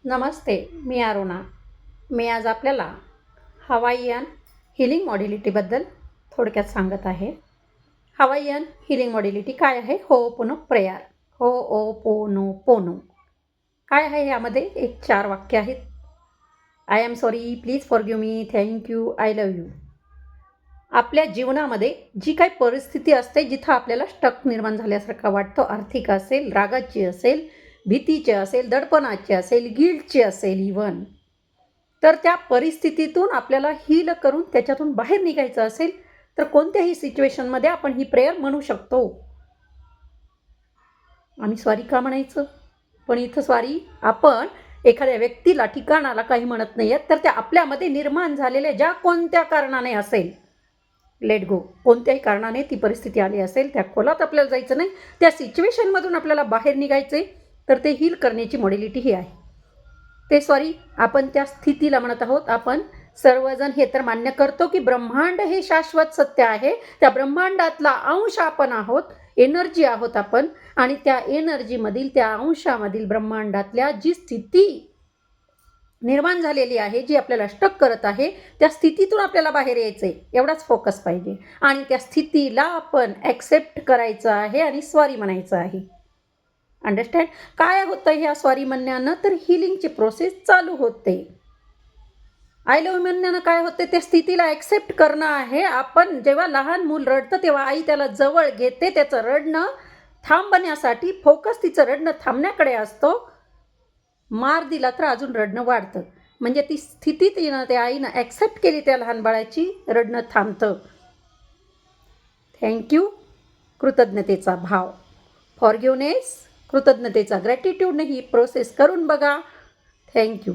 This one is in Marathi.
नमस्ते, मी अरुणा. मी आज आपल्याला हवाईयन हिलिंग मॉड्युलिटीबद्दल थोडक्यात सांगत आहे. हवाईयन हिलिंग मॉड्युलिटी काय आहे? होओपोनो प्रेयर. होओपोनोपोनो काय आहे? यामध्ये एक 4 वाक्य आहेत. I am sorry, please forgive me, thank you, I love you. आपल्या जीवनामध्ये जी काही परिस्थिती असते, जिथं आपल्याला स्टक निर्माण झाल्यासारखा वाटतो, आर्थिक असेल, रागाची असेल, भीतीचे असेल, दडपणाचे असेल, गिल्टचे असेल इव्हन, तर त्या परिस्थितीतून आपल्याला हील करून त्याच्यातून बाहेर निघायचं असेल तर कोणत्याही सिच्युएशनमध्ये आपण ही प्रेयर म्हणू शकतो. आणि सॉरी का म्हणायचं? पण इथं सॉरी आपण एखाद्या व्यक्तीला, ठिकाणाला काही म्हणत नाही आहेत, तर त्या आपल्यामध्ये निर्माण झालेल्या ज्या कोणत्या कारणाने असेल, लेट गो. कोणत्याही कारणाने ती परिस्थिती आली असेल, त्या खोलात आपल्याला जायचं नाही, त्या सिच्युएशनमधून आपल्याला बाहेर निघायचे, तर ते हील करण्याची मॉड्युलिटी ही आहे. ते सॉरी आपण त्या स्थितीला म्हणत आहोत. आपण सर्वजण हे तर मान्य करतो की ब्रह्मांड हे शाश्वत सत्य आहे. त्या ब्रह्मांडातला अंश आपण आहोत, एनर्जी आहोत आपण. आणि त्या एनर्जीमधील, त्या अंशामधील, ब्रह्मांडातल्या जी स्थिती निर्माण झालेली आहे, जी आपल्याला स्टक करत आहे, त्या स्थितीतून आपल्याला बाहेर यायचं आहे, एवढाच फोकस पाहिजे. आणि त्या स्थितीला आपण ॲक्सेप्ट करायचं आहे आणि सॉरी म्हणायचं आहे. अंडरस्टँड? काय होतं ह्या सॉरी म्हणण्यानं? तर हिलिंगची प्रोसेस चालू होते. आय लव्ह म्हणण्यानं काय होते? त्या स्थितीला ॲक्सेप्ट करणं आहे. आपण जेव्हा लहान मूल रडतं तेव्हा आई त्याला जवळ घेते, त्याचं रडणं थांबण्यासाठी. फोकस तिचं रडणं थांबण्याकडे असतो. मार दिला तर अजून रडणं वाढतं. म्हणजे ती स्थिती तिनं, त्या आईनं ॲक्सेप्ट केली त्या लहान बाळाची, रडणं थांबतं. थँक्यू, कृतज्ञतेचा भाव. फॉरगिव्हनेस, कृतज्ञतेचा, ग्रॅटिट्यूडने ही प्रोसेस करून बघा. थँक्यू.